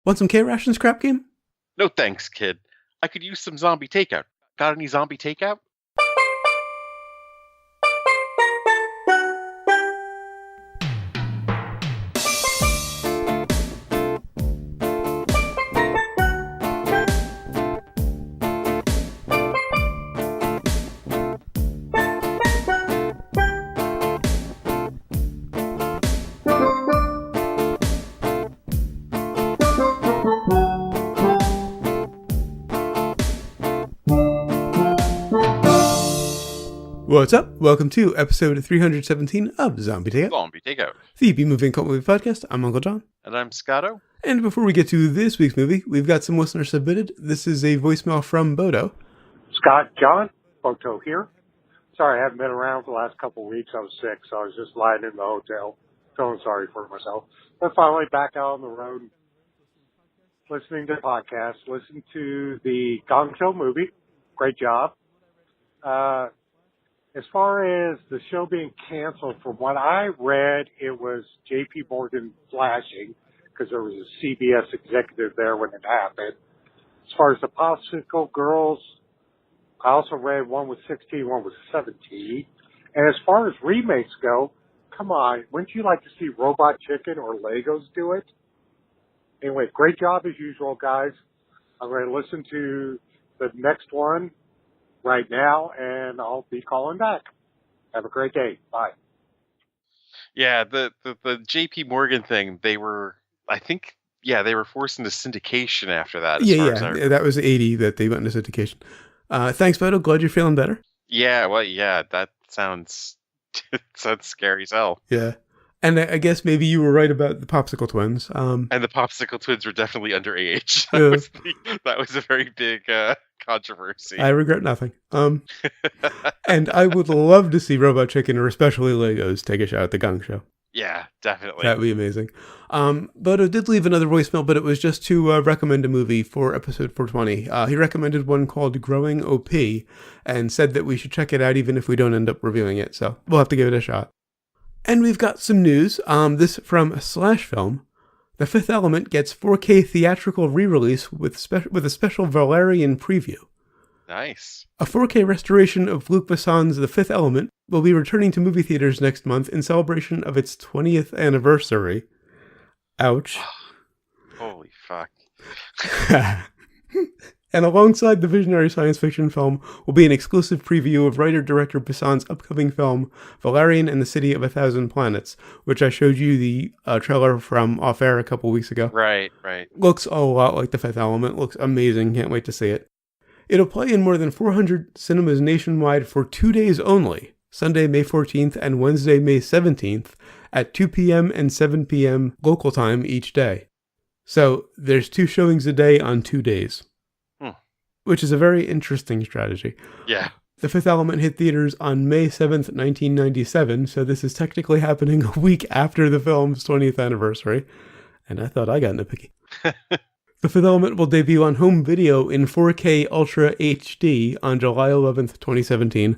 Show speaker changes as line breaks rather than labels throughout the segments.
Want some K-Rations, crap game?
No thanks, kid. I could use some zombie takeout. Got any zombie takeout?
What's up? Welcome to episode 317 of Zombie Takeout.
Zombie takeout.
The B-Movie and Cult Movie Podcast. I'm Uncle John.
And I'm Scotto.
And before we get to this week's movie, we've got some listeners submitted. This is a voicemail from Bodo.
Scott, John, Boto here. Sorry I haven't been around for the last couple of weeks. I was sick, so I was just lying in the hotel, feeling sorry for myself. But finally back out on the road, listening to podcasts, listening to the Gong Show movie. Great job. As far as the show being canceled, from what I read, it was J.P. Morgan flashing because there was a CBS executive there when it happened. As far as the Popsicle Girls, I also read one was 16, one was 17. And as far as remakes go, come on, wouldn't you like to see Robot Chicken or Legos do it? Anyway, great job as usual, guys. I'm going to listen to the next one right now, and I'll be calling back. Have a great day. Bye.
Yeah, the J.P. Morgan thing, they were forced into syndication after that.
That was 80 that they went into syndication. Thanks, Bodo. Glad you're feeling better.
Yeah, that sounds scary as hell.
Yeah. And I guess maybe you were right about the Popsicle Twins.
And the Popsicle Twins were definitely underage. That was a very big controversy.
I regret nothing. And I would love to see Robot Chicken, or especially Legos, take a shot at the Gong Show.
Yeah, definitely.
That would be amazing. Bodo did leave another voicemail, but it was just to recommend a movie for episode 420. He recommended one called Growing OP and said that we should check it out even if we don't end up reviewing it. So we'll have to give it a shot. And we've got some news. This from Slash Film. The Fifth Element gets 4K theatrical re-release with a special Valerian preview.
Nice.
A 4K restoration of Luc Besson's The Fifth Element will be returning to movie theaters next month in celebration of its 20th anniversary. Ouch.
Holy fuck.
And alongside the visionary science fiction film will be an exclusive preview of writer-director Besson's upcoming film, Valerian and the City of a Thousand Planets, which I showed you the trailer from off-air a couple weeks ago.
Right.
Looks a lot like The Fifth Element. Looks amazing. Can't wait to see it. It'll play in more than 400 cinemas nationwide for 2 days only, Sunday, May 14th and Wednesday, May 17th, at 2 p.m. and 7 p.m. local time each day. So there's 2 showings a day on 2 days. Which is a very interesting strategy.
Yeah.
The Fifth Element hit theaters on May 7th, 1997, so this is technically happening a week after the film's 20th anniversary. And I thought I got nitpicky. The Fifth Element will debut on home video in 4K Ultra HD on July 11th, 2017.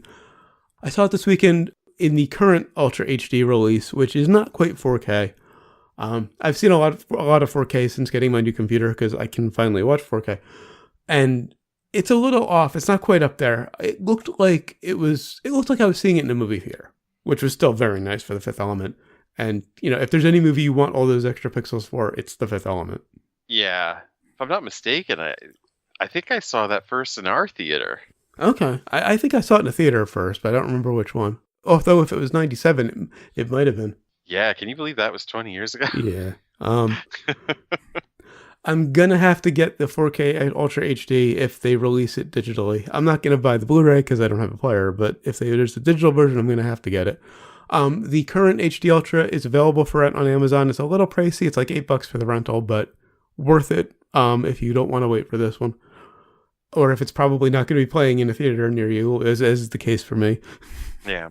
I saw it this weekend in the current Ultra HD release, which is not quite 4K. I've seen a lot of 4K since getting my new computer because I can finally watch 4K. And it's a little off. It's not quite up there. It looked like I was seeing it in a movie theater, which was still very nice for The Fifth Element. And, if there's any movie you want all those extra pixels for, it's The Fifth Element.
Yeah. If I'm not mistaken, I think I saw that first in our theater.
Okay. I think I saw it in a theater first, but I don't remember which one. Although if it was 97, it might have been.
Yeah. Can you believe that was 20 years ago?
Yeah. I'm going to have to get the 4K Ultra HD if they release it digitally. I'm not going to buy the Blu-ray because I don't have a player, but if there's a digital version, I'm going to have to get it. The current HD Ultra is available for rent on Amazon. It's a little pricey. It's like $8 for the rental, but worth it if you don't want to wait for this one. Or if it's probably not going to be playing in a theater near you, as is the case for me.
Yeah.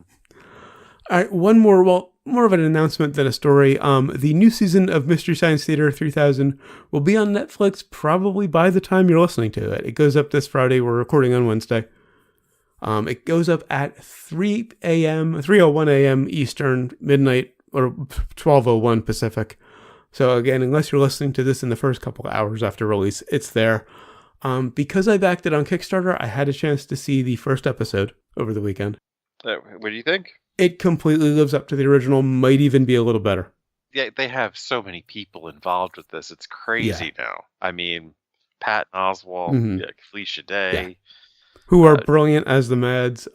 All right, one more, more of an announcement than a story. The new season of Mystery Science Theater 3000 will be on Netflix probably by the time you're listening to it. It goes up this Friday. We're recording on Wednesday. It goes up at 3:01 a.m. Eastern, midnight, or 12:01 Pacific. So again, unless you're listening to this in the first couple of hours after release, it's there. Because I backed it on Kickstarter, I had a chance to see the first episode over the weekend.
What do you think?
It completely lives up to the original, might even be a little better.
Yeah, they have so many people involved with this. It's crazy now. I mean, Patton Oswalt, Felicia Day,
who are brilliant as the Mads.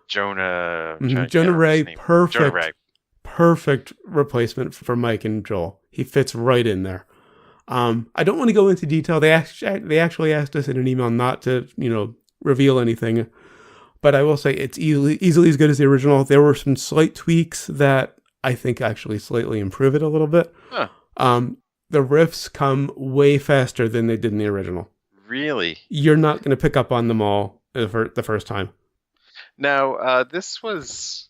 Jonah
Ray, perfect.
Jonah Ray.
Perfect replacement for Mike and Joel. He fits right in there. I don't want to go into detail. They actually asked us in an email not to, reveal anything. But I will say it's easily as good as the original. There were some slight tweaks that I think actually slightly improve it a little bit.
Huh.
The riffs come way faster than they did in the original.
Really?
You're not going to pick up on them all the first time.
Now, this is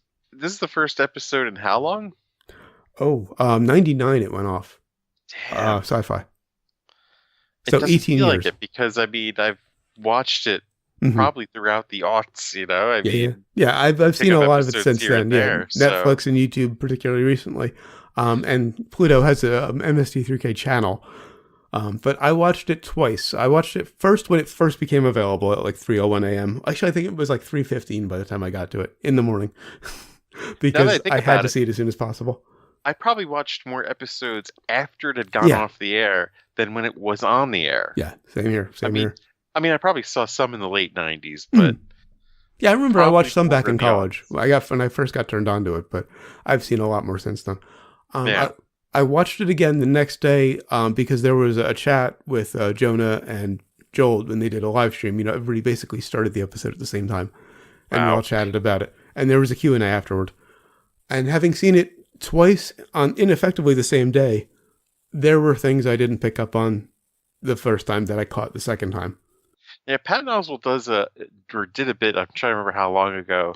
the first episode in how long?
99 it went off.
Damn.
Sci-fi.
It
So
doesn't
18
feel
years.
like it because, I mean, I've watched it probably throughout the aughts,
I've seen a lot of it since then.
There,
Netflix and YouTube, particularly recently. And Pluto has a MST3K channel. But I watched it twice. I watched it first when it first became available at like 3:01 a.m. Actually, I think it was like 3:15 by the time I got to it in the morning. Because I had to see it as soon as possible.
I probably watched more episodes after it had gone off the air than when it was on the air.
Yeah, same here.
I mean, I probably saw some in the late 90s, but...
Yeah, I remember I watched some back in college. When I first got turned on to it, but I've seen a lot more since then. I watched it again the next day because there was a chat with Jonah and Joel when they did a live stream. Everybody basically started the episode at the same time, and we all chatted about it. And there was a Q&A afterward. And having seen it twice on ineffectively the same day, there were things I didn't pick up on the first time that I caught the second time.
Yeah, Patton Oswalt did a bit, I'm trying to remember how long ago.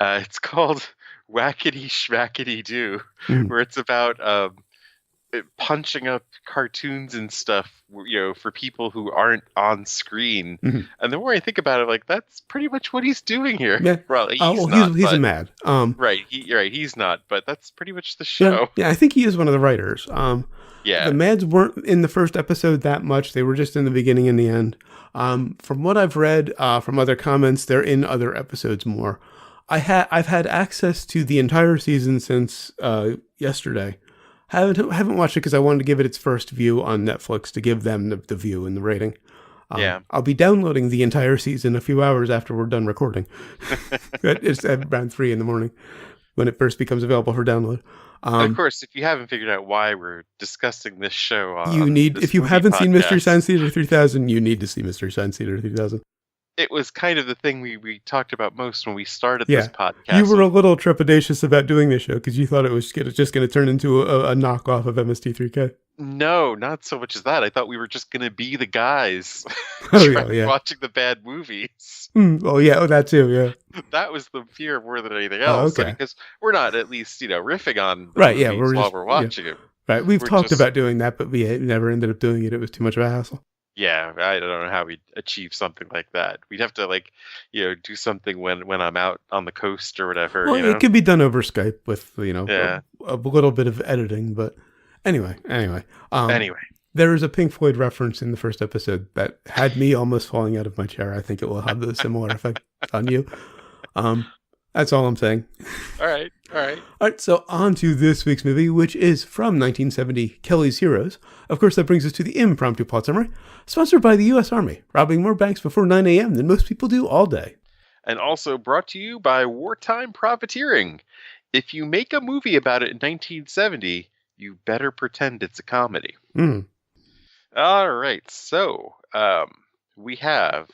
It's called Whackity Schmackity Doo, where it's about punching up cartoons and stuff, for people who aren't on screen. And the more I think about it, like, that's pretty much what he's doing here.
Yeah.
Well,
he's a Mad.
Right. You're right. He's not, but that's pretty much the show.
Yeah, I think he is one of the writers.
Yeah.
The Mads weren't in the first episode that much. They were just in the beginning and the end. From what I've read from other comments, they're in other episodes more. I've had access to the entire season since yesterday. Haven't watched it because I wanted to give it its first view on Netflix to give them the view and the rating. I'll be downloading the entire season a few hours after we're done recording. It's around 3 a.m. when it first becomes available for download.
Of course, if you haven't figured out why we're discussing this show,
if you haven't seen Mystery Science Theater 3000, you need to see Mystery Science Theater 3000.
It was kind of the thing we talked about most when we started this podcast.
You were a little trepidatious about doing this show because you thought it was just going to turn into a knockoff of MST3K.
No, not so much as that. I thought we were just going to be the guys watching the bad movies.
That too, yeah.
That was the fear more than anything else.
Okay.
Because we're not at least, riffing on the
right,
movies while we're watching them.
Right, we've talked about doing that, but we never ended up doing it. It was too much of a hassle.
Yeah, I don't know how we'd achieve something like that. We'd have to do something when I'm out on the coast or whatever.
Well, it could be done over Skype with a little bit of editing, but anyway. There is a Pink Floyd reference in the first episode that had me almost falling out of my chair. I think it will have the similar effect on you. That's all I'm saying.
All right.
All right, so on to this week's movie, which is from 1970, Kelly's Heroes. Of course, that brings us to the impromptu plot summary, sponsored by the U.S. Army, robbing more banks before 9 a.m. than most people do all day.
And also brought to you by Wartime Profiteering. If you make a movie about it in 1970, you better pretend it's a comedy. All right, so we have...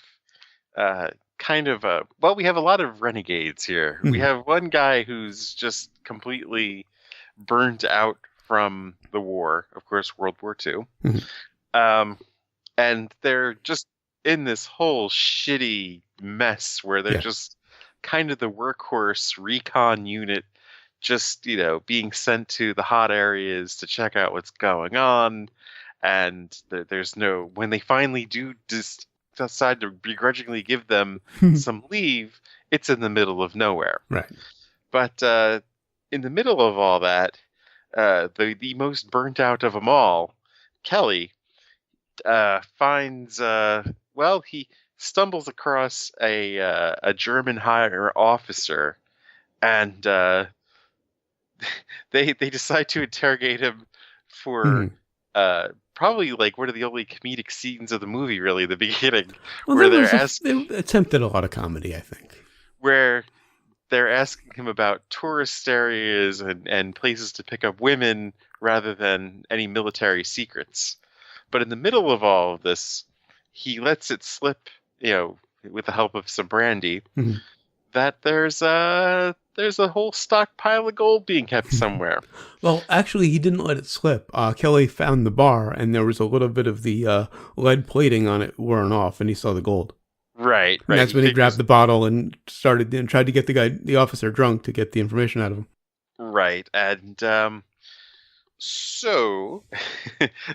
we have a lot of renegades here. We have one guy who's just completely burnt out from the war, of course, World War II. And they're just in this whole shitty mess where they're just kind of the workhorse recon unit, just, being sent to the hot areas to check out what's going on. And there's when they finally do decide to begrudgingly give them some leave, it's in the middle of nowhere.
Right.
But in the middle of all that, the most burnt out of them all, Kelly, finds he stumbles across a German higher officer, and they decide to interrogate him for probably like one of the only comedic scenes of the movie, really, the beginning,
Well,
where
they attempted a lot of comedy, I think.
Where they're asking him about tourist areas and places to pick up women rather than any military secrets. But in the middle of all of this, he lets it slip, with the help of some brandy, that there's a whole stockpile of gold being kept somewhere.
Well, actually, he didn't let it slip. Kelly found the bar, and there was a little bit of the lead plating on it worn off, and he saw the gold.
Right.
And that's when he grabbed the bottle and tried to get the officer drunk to get the information out of him.
Right, and so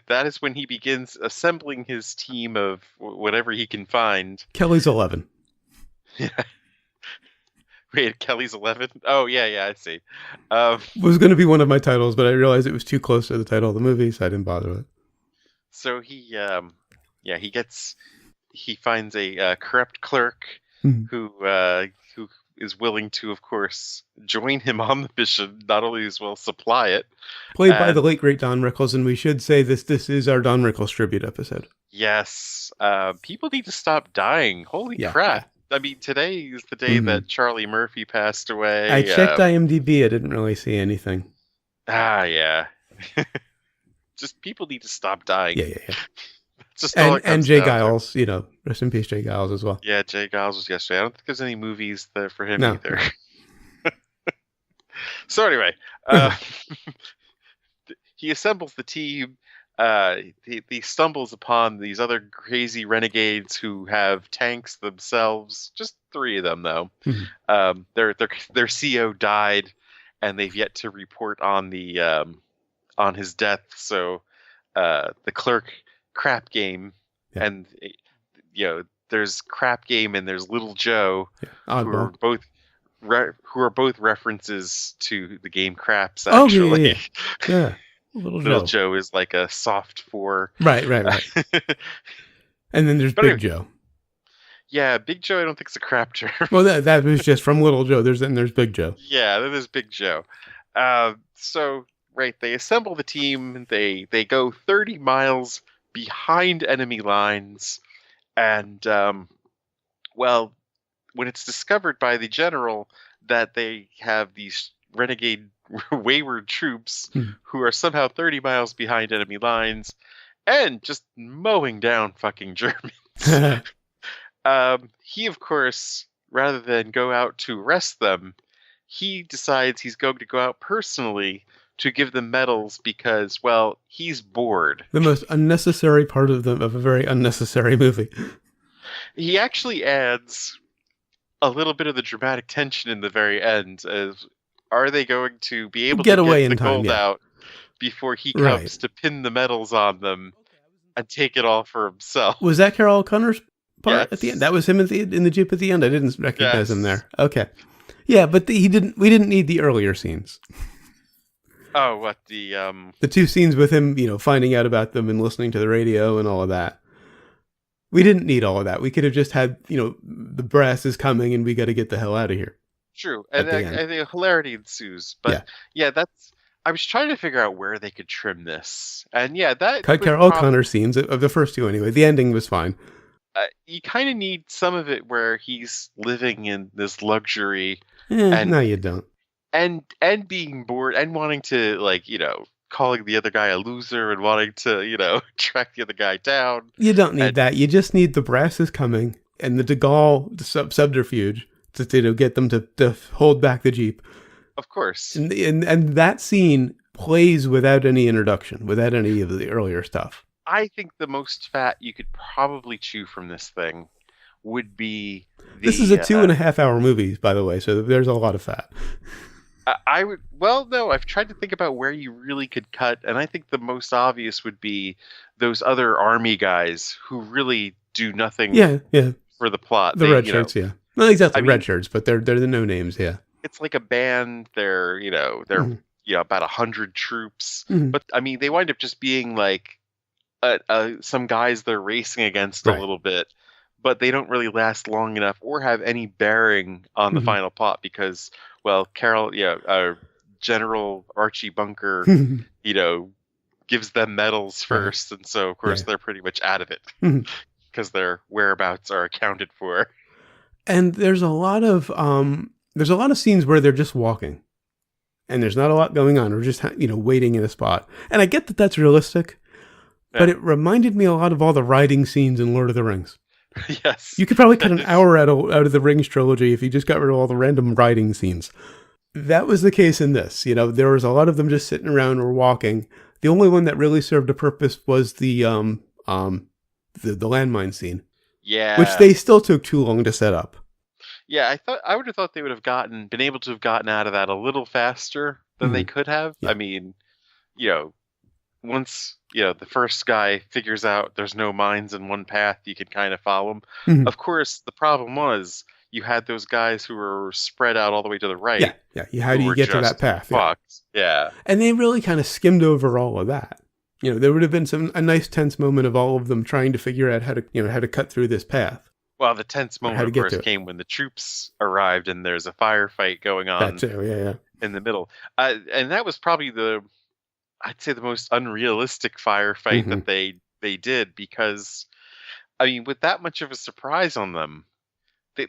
that is when he begins assembling his team of whatever he can find.
Kelly's 11.
Yeah. Wait, Kelly's 11? Oh, yeah, I see.
Was going to be one of my titles, but I realized it was too close to the title of the movie, so I didn't bother with it.
So he finds a corrupt clerk who is willing to, of course, join him on the mission, not only as well supply it.
Played by the late, great Don Rickles, and we should say this is our Don Rickles tribute episode.
Yes. People need to stop dying. Holy crap. I mean, today is the day that Charlie Murphy passed away.
I checked IMDb. I didn't really see anything.
Yeah. Just people need to stop dying.
Yeah.
Just
and Jay Giles, rest in peace, Jay Giles as well.
Yeah, Jay Giles was yesterday. I don't think there's any movies there for him either. So anyway, he assembles the team. He stumbles upon these other crazy renegades who have tanks themselves. Just 3 of them, though. Their CO died, and they've yet to report on on his death. So the clerk. Crap Game, and there's Crap Game and there's Little Joe, who are both references to the game Craps. Actually,
yeah.
Little Joe is like a soft 4.
Right. And then there's Big Joe.
Yeah, Big Joe I don't think is a crap term.
Well, that was just from Little Joe. There's Big Joe.
Yeah, then there's Big Joe. So right, they assemble the team. They go 30 miles behind enemy lines, and when it's discovered by the general that they have these renegade wayward troops who are somehow 30 miles behind enemy lines and just mowing down fucking Germans, he, of course, rather than go out to arrest them, he decides he's going to go out personally to give them medals because, well, he's bored. The most
unnecessary part of a very unnecessary movie.
He actually adds a little bit of the dramatic tension in the very end. As are they going to be able to get the gold out before he comes to pin the medals on them and take it all for himself?
Was that Carol O'Connor's part at the end? That was him in the Jeep at the end. I didn't recognize him there. Okay, yeah, but we didn't need the earlier scenes.
Oh, what the
2 scenes with him, finding out about them and listening to the radio and all of that. We didn't need all of that. We could have just had, the brass is coming and we got to get the hell out of here.
True, and I think hilarity ensues. But I was trying to figure out where they could trim this, and that
cut Carol O'Connor scenes of the first 2 anyway. The ending was fine.
You kind of need some of it where he's living in this luxury.
No, you don't.
And being bored and wanting to, calling the other guy a loser and wanting to, track the other guy down.
You don't need that. You just need the brass is coming and the De Gaulle subterfuge to get them to hold back the Jeep.
Of course.
And that scene plays without any introduction, without any of the earlier stuff.
I think the most fat you could probably chew from this thing would be...
This is a 2.5 hour movie, by the way, so there's a lot of fat.
I've tried to think about where you really could cut, and I think the most obvious would be those other army guys who really do nothing for the plot.
The red shirts, Not exactly red shirts, but they're the no names,
It's like a band, they're about 100 troops.
Mhm.
But I mean, they wind up just being like some guys they're racing against a
Right.
little bit, but they don't really last long enough or have any bearing on the
Mhm.
final plot because, well, General Archie Bunker, gives them medals first, and so of course they're pretty much out of it
Mhm.
because their whereabouts are accounted for.
And there's a lot of scenes where they're just walking, and there's not a lot going on. We're just waiting in a spot, and I get that that's realistic, but it reminded me a lot of all the riding scenes in Lord of the Rings.
Yes,
You could probably cut an hour out of the Rings trilogy if you just got rid of all the random riding scenes. That was the case in this. There was a lot of them just sitting around or walking. The only one that really served a purpose was the landmine scene.
Yeah,
which they still took too long to set up.
Yeah, I would have thought they would have been able to have gotten out of that a little faster than they could have. Yeah. I mean, once the first guy figures out there's no mines in one path, you can kind of follow him. Mm-hmm. Of course, the problem was you had those guys who were spread out all the way to the right.
Yeah. How do you get to that path?
Yeah.
And they really kind of skimmed over all of that. There would have been a nice tense moment of all of them trying to figure out how to cut through this path.
Well, the tense moment, of course, came when the troops arrived and there's a firefight going on.
That too, yeah.
In the middle. And that was probably I'd say the most unrealistic firefight that they did because, I mean, with that much of a surprise on them,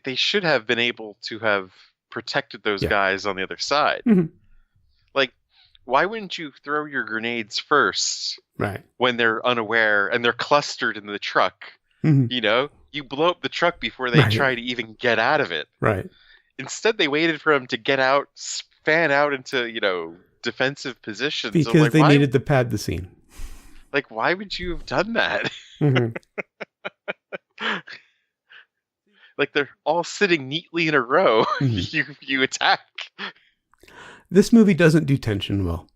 they should have been able to have protected those guys on the other side. Mm-hmm. Like, why wouldn't you throw your grenades first?
Right.
When they're unaware and they're clustered in the truck? Mm-hmm. You blow up the truck before they try to even get out of it.
Right.
Instead, they waited for them to get out, fan out into, defensive positions.
Because they needed to pad the scene.
Like, why would you have done that?
Mm-hmm.
Like, they're all sitting neatly in a row. Mm-hmm. You attack.
This movie doesn't do tension well.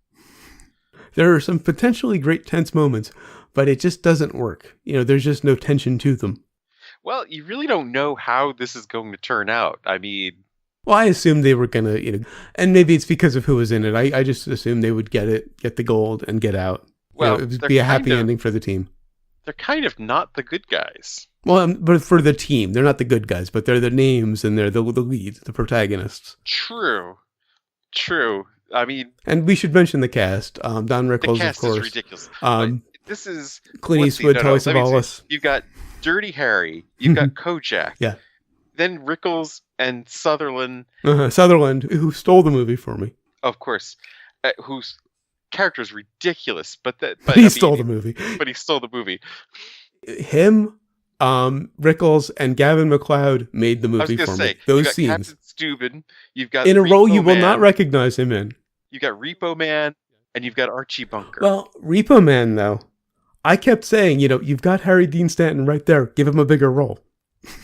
There are some potentially great tense moments, but it just doesn't work. There's just no tension to them.
Well, you really don't know how this is going to turn out. I mean...
Well, I assumed they were going to, and maybe it's because of who was in it. I just assumed they would get the gold and get out.
Well,
it would be a happy ending for the team.
They're kind of not the good guys.
Well, but for the team, they're not the good guys, but they're the names and they're the leads, the protagonists.
True. I mean...
And we should mention the cast. Don Rickles,
the cast
of course.
Is ridiculous. This is...
Clint Eastwood, Telly Savalas.
You've got Dirty Harry. You've got Kojak.
Yeah.
Then Rickles and Sutherland.
Sutherland, who stole the movie for me.
Of course. Whose character is ridiculous. But
he stole the movie.
But he stole the movie.
Him, Rickles, and Gavin MacLeod made the movie for me. Those scenes.
Captain Steuben. You've got
in a
Repo
role you will
Man.
not recognize him in.
You've got Repo Man, and you've got Archie Bunker.
Well, Repo Man, though, I kept saying, you've got Harry Dean Stanton right there. Give him a bigger role.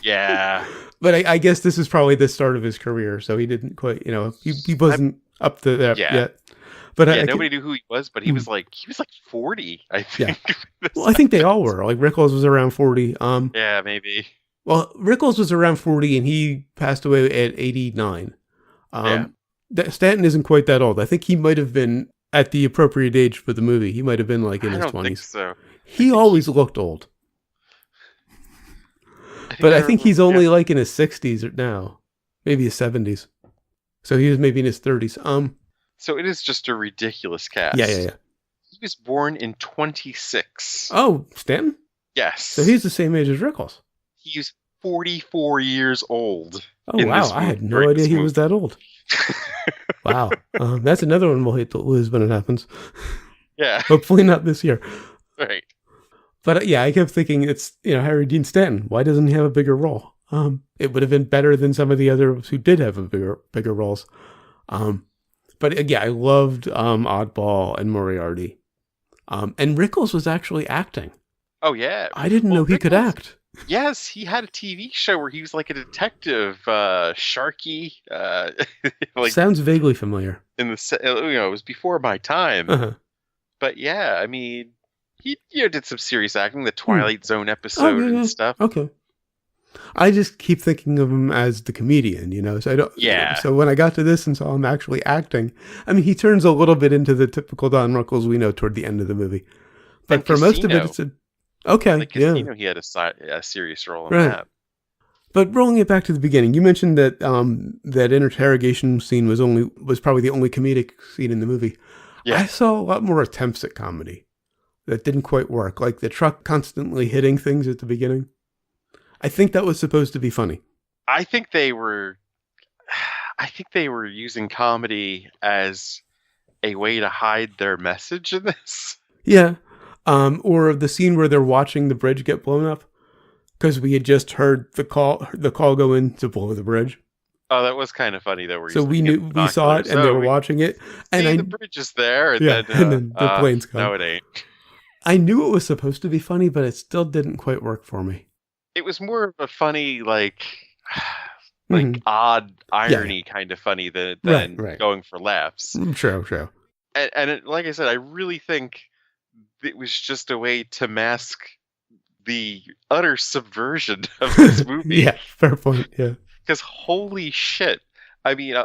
Yeah.
But I guess this is probably the start of his career, so he didn't quite, he wasn't up to that yet. But
nobody knew who he was, but he was like 40, I think.
Yeah. Well, I think they all were. Like Rickles was around 40.
Yeah, maybe.
Well, Rickles was around 40, and he passed away at 89. Stanton isn't quite that old. I think he might have been at the appropriate age for the movie. He might have been like in his 20s. I don't think
so.
He always looked old. I think he's only like in his 60s now. Maybe his 70s. So he was maybe in his 30s.
So it is just a ridiculous cast.
Yeah.
He was born in 26.
Oh, Stanton?
Yes.
So he's the same age as Rickles.
He's 44 years old.
Oh, wow. I had no idea he was that old. Wow. That's another one we'll hate to lose when it happens.
Yeah.
Hopefully not this year.
Right.
But I kept thinking it's, Harry Dean Stanton. Why doesn't he have a bigger role? It would have been better than some of the others who did have bigger roles. But I loved Oddball and Moriarty. And Rickles was actually acting.
Oh, yeah.
I didn't know he could act.
Yes, he had a TV show where he was like a detective, Sharky.
Sounds vaguely familiar.
It was before my time.
Uh-huh.
But yeah, I mean, he did some serious acting, the Twilight Zone episode and stuff.
Okay. I just keep thinking of him as the comedian, you know. So I don't.
Yeah.
So when I got to this and saw him actually acting, I mean, he turns a little bit into the typical Don Rickles we know toward the end of the movie. But
And
for most of it,
Casino.
okay,
Like Casino, he had a serious role in
Right.
that.
But rolling it back to the beginning, you mentioned that that interrogation scene was probably the only comedic scene in the movie.
Yeah.
I saw a lot more attempts at comedy that didn't quite work, like the truck constantly hitting things at the beginning. I think that was supposed to be funny.
I think they were using comedy as a way to hide their message in this.
Yeah. Or the scene where they're watching the bridge get blown up. Because we had just heard the call go in to blow the bridge.
Oh, that was kind of funny though.
So we saw it, and they were watching it, and
the bridge is there, and
and then the planes come.
No, it ain't.
I knew it was supposed to be funny, but it still didn't quite work for me.
It was more of a funny, like odd irony kind of funny than
right.
going for laughs.
Sure.
And like I said, I really think it was just a way to mask the utter subversion of this movie.
Yeah, fair point. Yeah,
because holy shit! I mean,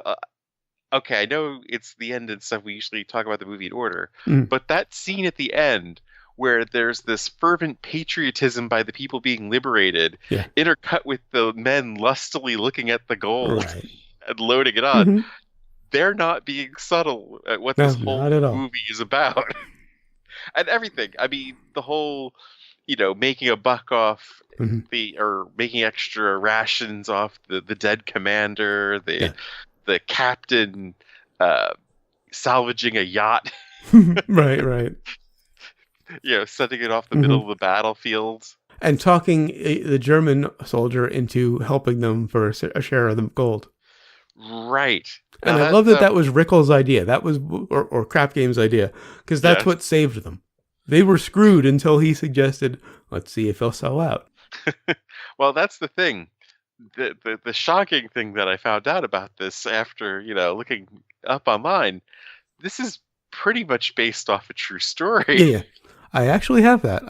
okay, I know it's the end and stuff. We usually talk about the movie in order, but that scene at the end where there's this fervent patriotism by the people being liberated, intercut with the men lustily looking at the gold and loading it on. They're not being subtle at what this whole movie is about. And everything. I mean, the whole, making a buck off or making extra rations off the dead commander, the captain salvaging a yacht.
Right.
Setting it off the middle of the battlefield. And
talking the German soldier into helping them for a share of the gold.
Right.
And I love that was Rickles' idea. That was, or Crap Game's idea, because that's what saved them. They were screwed until he suggested, let's see if he'll sell out.
Well, that's the thing. The shocking thing that I found out about this after, looking up online, this is pretty much based off a true story.
Yeah. I actually have that.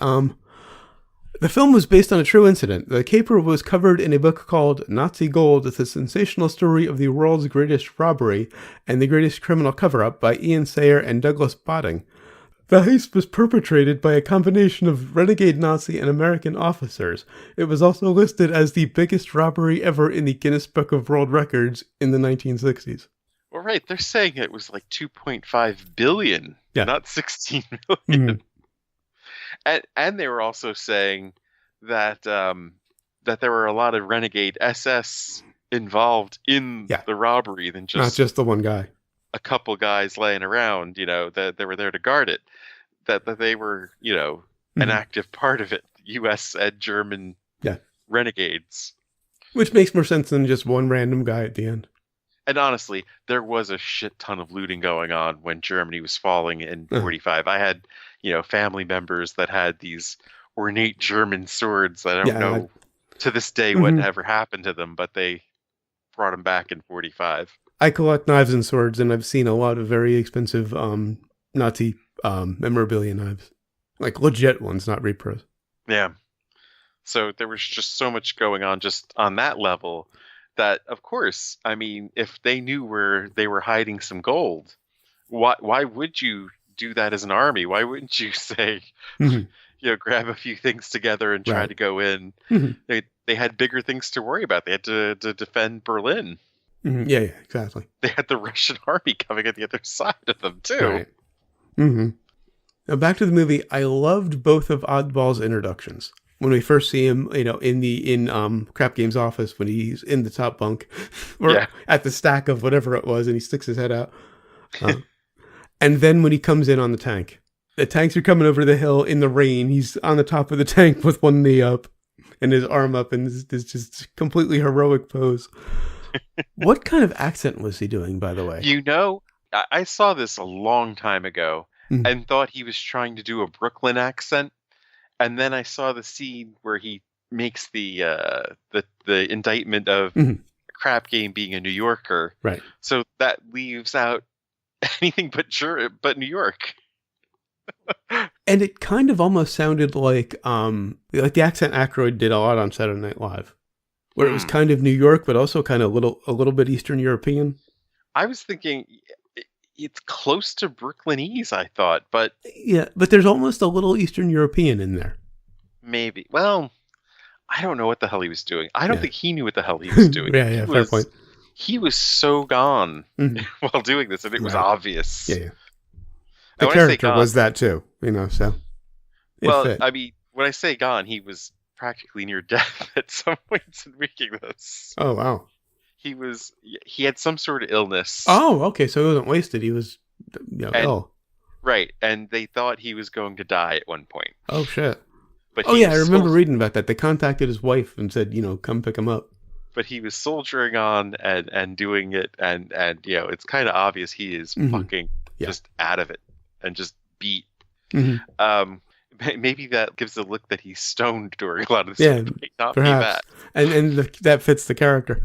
The film was based on a true incident. The caper was covered in a book called Nazi Gold, the sensational story of the world's greatest robbery and the greatest criminal cover-up by Ian Sayer and Douglas Botting. The heist was perpetrated by a combination of renegade Nazi and American officers. It was also listed as the biggest robbery ever in the Guinness Book of World Records in the 1960s.
Well, right. They're saying it was like 2.5 billion, not 16 million. And they were also saying that that there were a lot of renegade SS involved in the robbery than just
not just the one guy.
A couple guys laying around, that they were there to guard it. That they were, an active part of it. U.S. and German renegades. Which
makes more sense than just one random guy at the end.
And honestly, there was a shit ton of looting going on when Germany was falling in 45. I had, family members that had these ornate German swords. I don't know to this day what ever happened to them, but they brought them back in 45.
I collect knives and swords, and I've seen a lot of very expensive Nazi memorabilia knives. Like legit ones, not repros.
Yeah. So there was just so much going on just on that level. That, of course, I mean, if they knew where they were hiding some gold, why would you do that as an army? Why wouldn't you say, grab a few things together and try to go in? They had bigger things to worry about. They had to defend Berlin.
Yeah, exactly.
They had the Russian army coming at the other side of them, too.
Right. Now, back to the movie. I loved both of Oddball's introductions. When we first see him, in Crap Game's office, when he's in the top bunk, or at the stack of whatever it was, and he sticks his head out. And then when he comes in on the tanks are coming over the hill in the rain. He's on the top of the tank with one knee up and his arm up in this just completely heroic pose. What kind of accent was he doing, by the way?
I saw this a long time ago and thought he was trying to do a Brooklyn accent. And then I saw the scene where he makes the indictment of Crap Game being a New Yorker.
Right.
So that leaves out anything but New York.
And it kind of almost sounded like the accent Aykroyd did a lot on Saturday Night Live. where it was kind of New York, but also kind of a little bit Eastern European.
I was thinking it's close to Brooklynese, I thought, but
yeah, but there's almost a little Eastern European in there.
Maybe. Well, I don't know what the hell he was doing. I don't think he knew what the hell he was doing.
Yeah, fair point.
He was so gone while doing this, and it was obvious.
Yeah. The character was that too, so.
Well, I mean, when I say gone, he was practically near death at some points in making this.
Oh, wow.
He had some sort of illness.
Oh, okay, so he wasn't wasted. He was ill.
Right, and they thought he was going to die at one point.
Oh, shit.
But
I remember reading about that. They contacted his wife and said, come pick him up.
But he was soldiering on and doing it, and it's kind of obvious he is fucking just out of it and just beat. Maybe that gives the look that he's stoned during a lot of this.
Yeah,
not
perhaps.
Be that.
And that fits the character.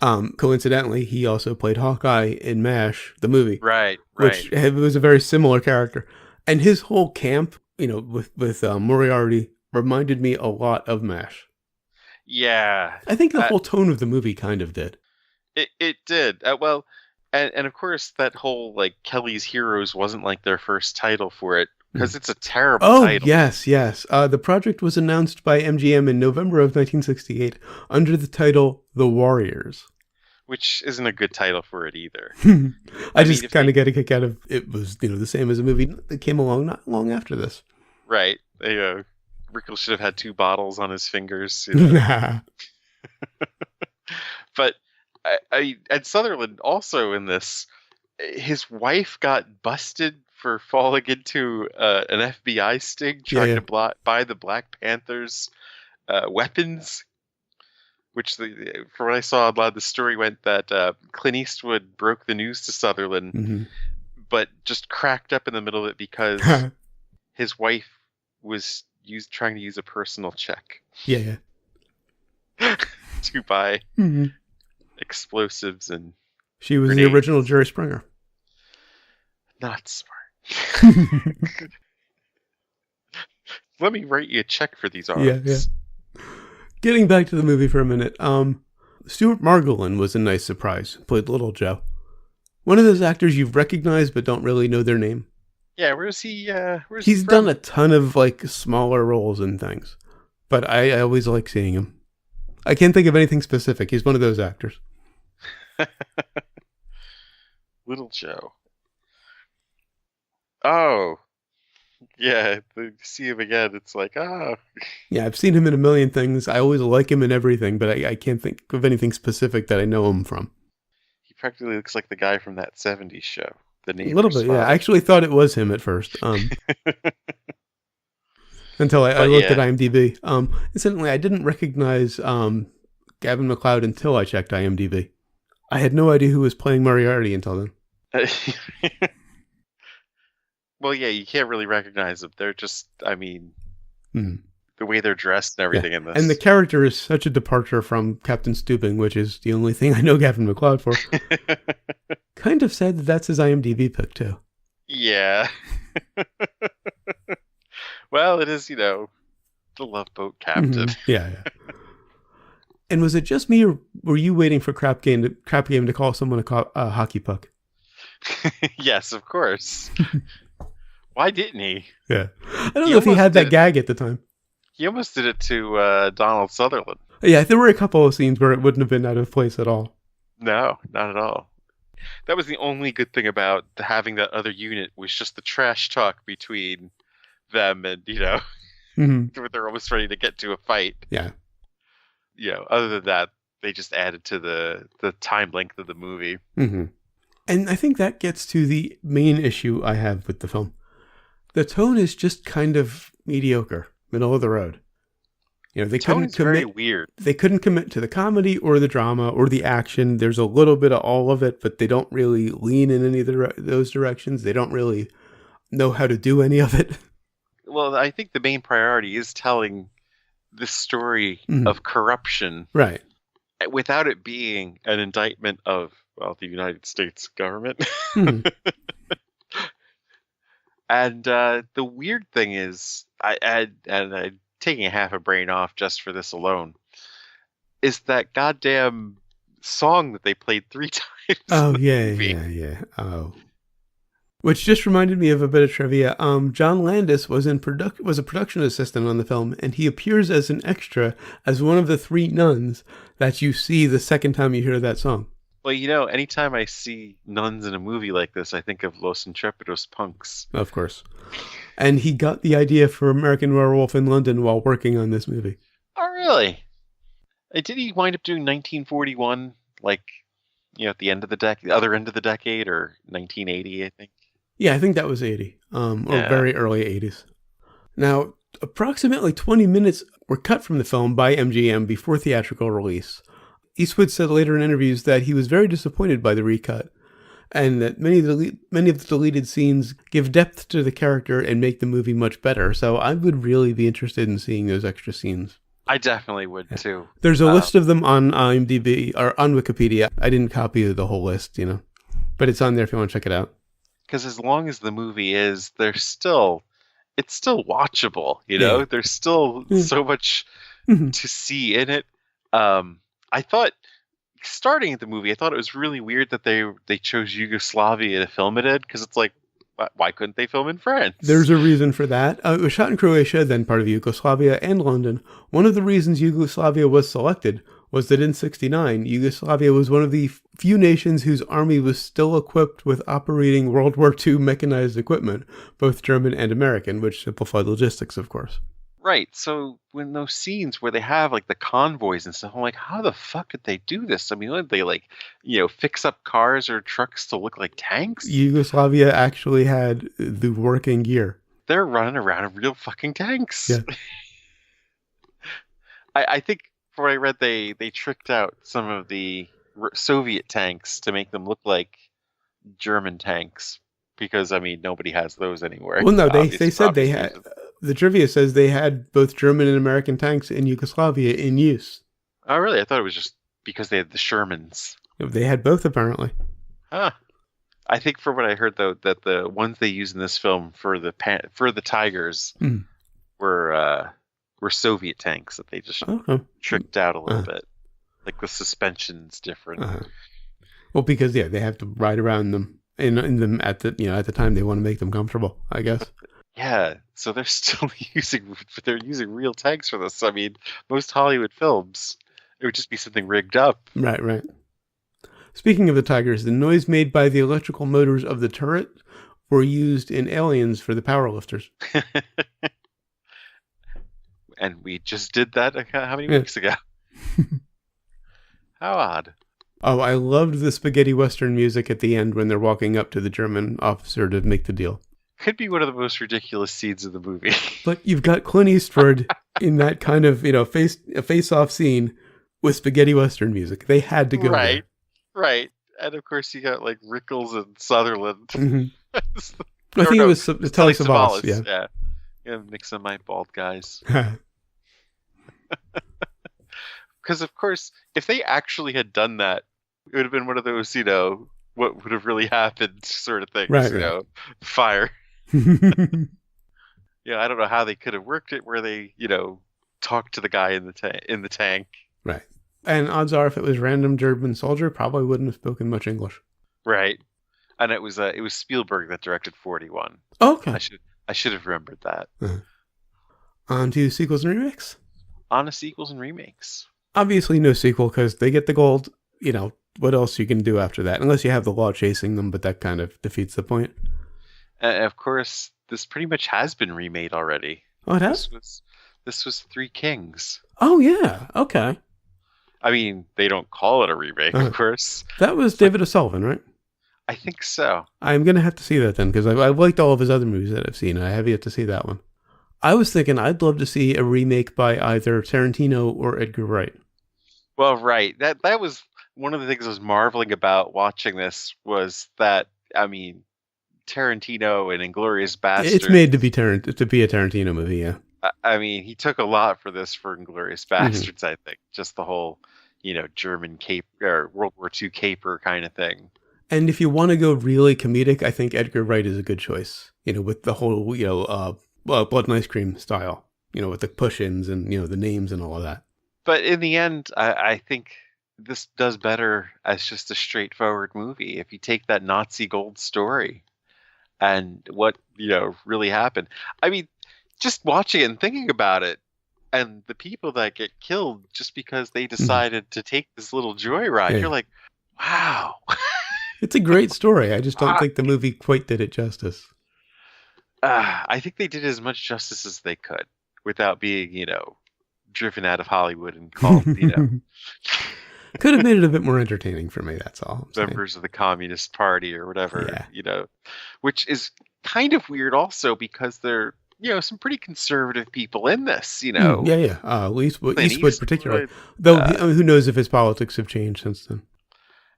Coincidentally, he also played Hawkeye in MASH, the movie.
Right.
Which was a very similar character. And his whole camp, with Moriarty, reminded me a lot of MASH.
Yeah.
I think the whole tone of the movie kind of did.
It did. Well, and of course, that whole, Kelly's Heroes wasn't, their first title for it, because it's a terrible title.
Oh, yes. The project was announced by MGM in November of 1968 under the title The Warriors.
Which isn't a good title for it either.
I just kind of get a kick out of it. Was the same as a movie that came along not long after this.
Right. Rickles should have had 2 bottles on his fingers. But and Sutherland also in this, his wife got busted for falling into an FBI sting trying to buy the Black Panthers weapons. Which, from what I saw, a lot of the story went that Clint Eastwood broke the news to Sutherland, but just cracked up in the middle of it because his wife was trying to use a personal check.
Yeah.
To buy explosives and
she was
grenades.
The original Jerry Springer.
Not smart. Let me write you a check for these arms.
Yeah. Getting back to the movie for a minute, Stuart Margolin was a nice surprise. Played Little Joe. One of those actors you've recognized but don't really know their name.
Yeah, where's he?
He's done a ton of smaller roles and things, but I always like seeing him. I can't think of anything specific. He's one of those actors.
Little Joe. Oh. Yeah, to see him again, it's oh.
Yeah, I've seen him in a million things. I always like him in everything, but I can't think of anything specific that I know him from.
He practically looks like the guy from that 70s show. The name.
A little bit, yeah. I actually thought it was him at first. Until I looked at IMDb. Incidentally, I didn't recognize Gavin MacLeod until I checked IMDb. I had no idea who was playing Moriarty until then.
Well, yeah, you can't really recognize them. They're just, the way they're dressed and everything in this.
And the character is such a departure from Captain Stubing, which is the only thing I know Gavin MacLeod for. Kind of sad that that's his IMDb pick, too.
Yeah. Well, it is, the Love Boat Captain.
Yeah. And was it just me, or were you waiting for Crap Game to call someone a hockey puck?
Yes, of course. Why didn't he?
Yeah. I don't know if he had that gag at the time.
He almost did it to Donald Sutherland.
Yeah, there were a couple of scenes where it wouldn't have been out of place at all.
No, not at all. That was the only good thing about having that other unit, was just the trash talk between them and, they're almost ready to get to a fight.
Yeah.
Other than that, they just added to the time length of the movie.
Mm-hmm. And I think that gets to the main issue I have with the film. The tone is just kind of mediocre, middle of the road. They couldn't commit.
Very weird.
They couldn't commit to the comedy or the drama or the action. There's a little bit of all of it, but they don't really lean in any of those directions. They don't really know how to do any of it.
Well, I think the main priority is telling the story of corruption,
right?
Without it being an indictment of the United States government. And the weird thing is, I'm taking half a brain off just for this alone. is that goddamn song that they played 3 times
Oh,
in the movie.
yeah. Oh. Which just reminded me of a bit of trivia. John Landis was a production assistant on the film, and he appears as an extra as one of the 3 nuns that you see the second time you hear that song.
Well, you know, anytime I see nuns in a movie like this, I think of Los Intrepidos Punks.
Of course. And he got the idea for American Werewolf in London while working on this movie.
Oh, really? Did he wind up doing 1941, like, you know, at the end of the decade, the other end of the decade, or 1980, I think?
Yeah, I think that was 80, or very early 80s. Now, approximately 20 minutes were cut from the film by MGM before theatrical release. Eastwood said later in interviews that he was very disappointed by the recut, and that many of the deleted scenes give depth to the character and make the movie much better. So I would really be interested in seeing those extra scenes.
I definitely would too.
There's a list of them on IMDb or on Wikipedia. I didn't copy the whole list, but it's on there if you want to check it out.
Because as long as the movie is, it's still watchable.
Yeah.
There's still so much to see in it. I thought, starting at the movie, I thought it was really weird that they chose Yugoslavia to film it in, because it's like, why couldn't they film in France?
There's a reason for that. It was shot in Croatia, then part of Yugoslavia and London. One of the reasons Yugoslavia was selected was that in 1969, Yugoslavia was one of the few nations whose army was still equipped with operating World War II mechanized equipment, both German and American, which simplified logistics, of course.
Right. So when those scenes where they have like the convoys and stuff, I'm like, how the fuck did they do this? I mean, would they fix up cars or trucks to look like tanks?
Yugoslavia actually had the working gear.
They're running around in real fucking tanks.
Yeah.
I think from what I read, they tricked out some of the Soviet tanks to make them look like German tanks, because I mean nobody has those anymore.
Well, no, they said they had. The trivia says they had both German and American tanks in Yugoslavia in use.
Oh, really? I thought it was just because they had the Shermans.
They had both, apparently.
Huh. I think from what I heard, though, that the ones they used in this film for the Tigers were Soviet tanks that they just tricked out a little bit. Like the suspension's different.
Well, because they have to ride around them in them at the time they want to make them comfortable, I guess.
Yeah, so they're still using real tanks for this. I mean, most Hollywood films, it would just be something rigged up.
Right. Speaking of the Tigers, the noise made by the electrical motors of the turret were used in Aliens for the powerlifters.
And we just did that how many weeks ago? How odd.
Oh, I loved the spaghetti western music at the end when they're walking up to the German officer to make the deal.
Could be one of the most ridiculous scenes of the movie.
But you've got Clint Eastwood in that kind of, face-off scene with spaghetti western music. They had to go there.
Right. And of course you got like Rickles and Sutherland.
Mm-hmm. I think it was Telly Savalas.
Yeah, mix of my bald guys. Because of course, if they actually had done that, it would have been one of those, what would have really happened sort of things.
Right.
Fire. I don't know how they could have worked it where they, talked to the guy in the tank.
Right. And odds are, if it was random German soldier, probably wouldn't have spoken much English.
Right. And it was Spielberg that directed 41.
Okay.
I should have remembered that.
On to sequels and remakes.
On to sequels and remakes.
Obviously, no sequel because they get the gold. What else you can do after that? Unless you have the law chasing them, but that kind of defeats the point.
Of course, this pretty much has been remade already.
Oh, it has?
This was Three Kings.
Oh, yeah. Okay.
I mean, they don't call it a remake, of course.
That was David O'Sullivan, right?
I think so.
I'm going to have to see that then, because I've liked all of his other movies that I've seen. I have yet to see that one. I was thinking I'd love to see a remake by either Tarantino or Edgar Wright.
Well, right. That was one of the things I was marveling about watching this was that, I mean, Tarantino and Inglourious Basterds.
It's made to be a Tarantino movie, yeah.
I mean, he took a lot for this for Inglourious Basterds, I think. Just the whole, German or World War II caper kind of thing.
And if you want to go really comedic, I think Edgar Wright is a good choice. With the whole, Blood and Ice Cream style. With the push-ins and, the names and all of that.
But in the end, I think this does better as just a straightforward movie. If you take that Nazi gold story and what, really happened. I mean, just watching it and thinking about it, and the people that get killed just because they decided to take this little joyride, you're like, wow.
It's a great story. I just don't think the movie quite did it justice.
I think they did as much justice as they could without being, driven out of Hollywood and called,
Could have made it a bit more entertaining for me, that's all.
Members of the Communist Party or whatever, which is kind of weird also because they're, some pretty conservative people in this,
Eastwood particularly. Though, who knows if his politics have changed since then.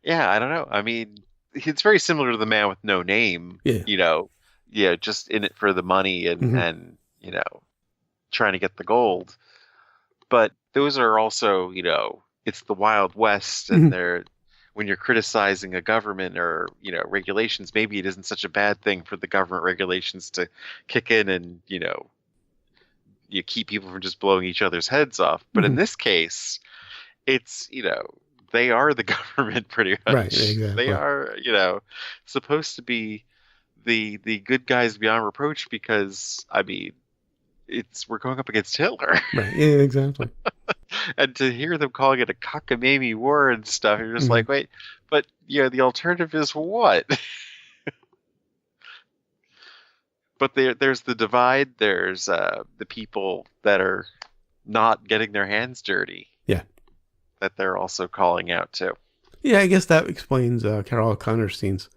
Yeah, I don't know. I mean, it's very similar to The Man with No Name, just in it for the money and trying to get the gold. But those are also, it's the Wild West, and when you're criticizing a government or, regulations, maybe it isn't such a bad thing for the government regulations to kick in and, you keep people from just blowing each other's heads off. But in this case, it's, they are the government pretty much.
Right, exactly.
They are, supposed to be the good guys beyond reproach because, I mean, we're going up against Hitler.
Right, yeah, exactly.
And to hear them calling it a cockamamie war and stuff, you're just like, wait, but the alternative is what? But there's the divide. There's the people that are not getting their hands dirty.
Yeah.
That they're also calling out to.
Yeah, I guess that explains Carol O'Connor's scenes.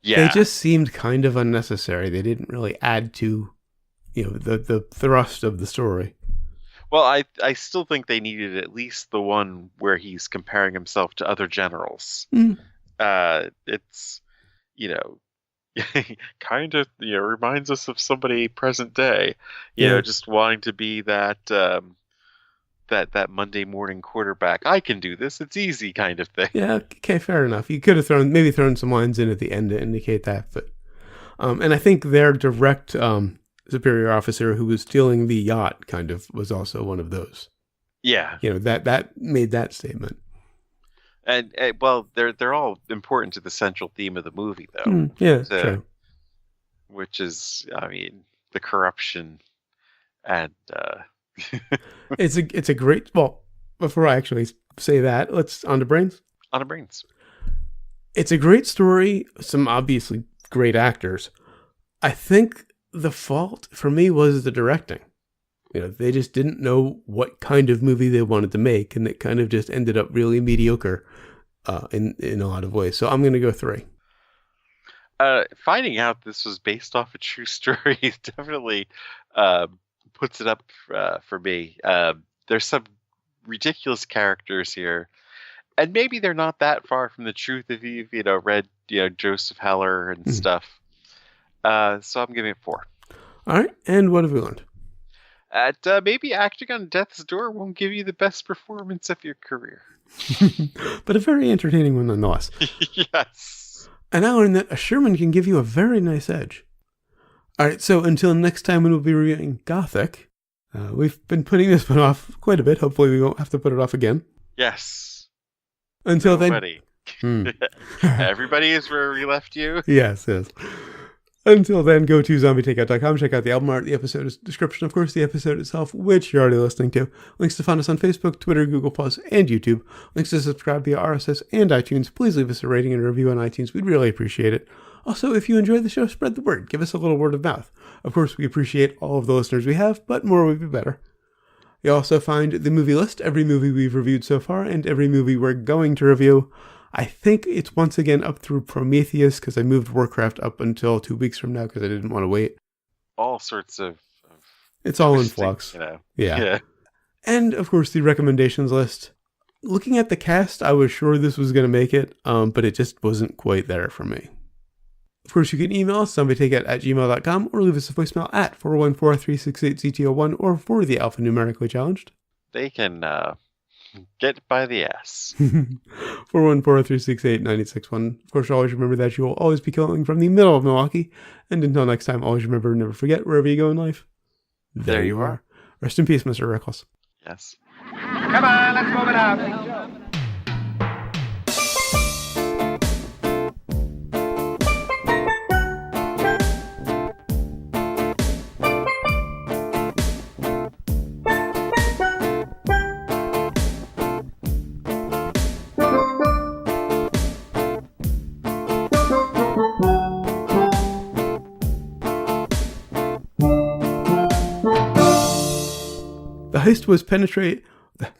Yeah.
They just seemed kind of unnecessary. They didn't really add to, the thrust of the story.
Well, I still think they needed at least the one where he's comparing himself to other generals. It's, kind of, reminds us of somebody present day, just wanting to be that that Monday morning quarterback. I can do this. It's easy kind of thing.
Yeah. Okay. Fair enough. You could have thrown some lines in at the end to indicate that, but, and I think their direct, superior officer who was stealing the yacht kind of was also one of those.
Yeah.
That made that statement.
And well, they're all important to the central theme of the movie, though.
True.
Which is, I mean, the corruption and.
It's a great. Well, before I actually say that, let's on to Brains.
On to Brains.
It's a great story. Some obviously great actors. I think the fault for me was the directing. They just didn't know what kind of movie they wanted to make, and it kind of just ended up really mediocre in a lot of ways. So I'm going to go 3.
Finding out this was based off a true story definitely puts it up for me. There's some ridiculous characters here, and maybe they're not that far from the truth if you've read Joseph Heller and stuff. So I'm giving it 4.
All right, and what have we learned?
Maybe acting on death's door won't give you the best performance of your career.
But a very entertaining one nonetheless.
Yes.
And I learned that a Sherman can give you a very nice edge. All right, so until next time when we'll be reviewing Gothic, we've been putting this one off quite a bit. Hopefully we won't have to put it off again.
Yes.
Until
Nobody.
then.
Everybody is where we left you.
Yes. Until then, go to zombietakeout.com, check out the album art, the episode description, of course, the episode itself, which you're already listening to. Links to find us on Facebook, Twitter, Google+, and YouTube. Links to subscribe via RSS and iTunes. Please leave us a rating and a review on iTunes. We'd really appreciate it. Also, if you enjoy the show, spread the word. Give us a little word of mouth. Of course, we appreciate all of the listeners we have, but more would be better. You also find the movie list, every movie we've reviewed so far, and every movie we're going to review. I think it's once again up through Prometheus, because I moved Warcraft up until 2 weeks from now, because I didn't want to wait.
All sorts of
it's all in flux. Yeah. And, of course, the recommendations list. Looking at the cast, I was sure this was going to make it, but it just wasn't quite there for me. Of course, you can email us, zombietakeout@gmail.com, or leave us a voicemail at 414-368-ZTO1, or for the alphanumerically challenged.
They can get by the ass.
414-368-9861. Of course, always remember that you will always be calling from the middle of Milwaukee. And until next time, always remember, never forget, wherever you go in life, there you are. Rest in peace, Mr. Rickles.
Yes.
Come on, let's move it out.
The heist was penetrate.
What?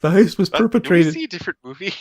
The heist was
Did we
perpetrated.
see a different movie?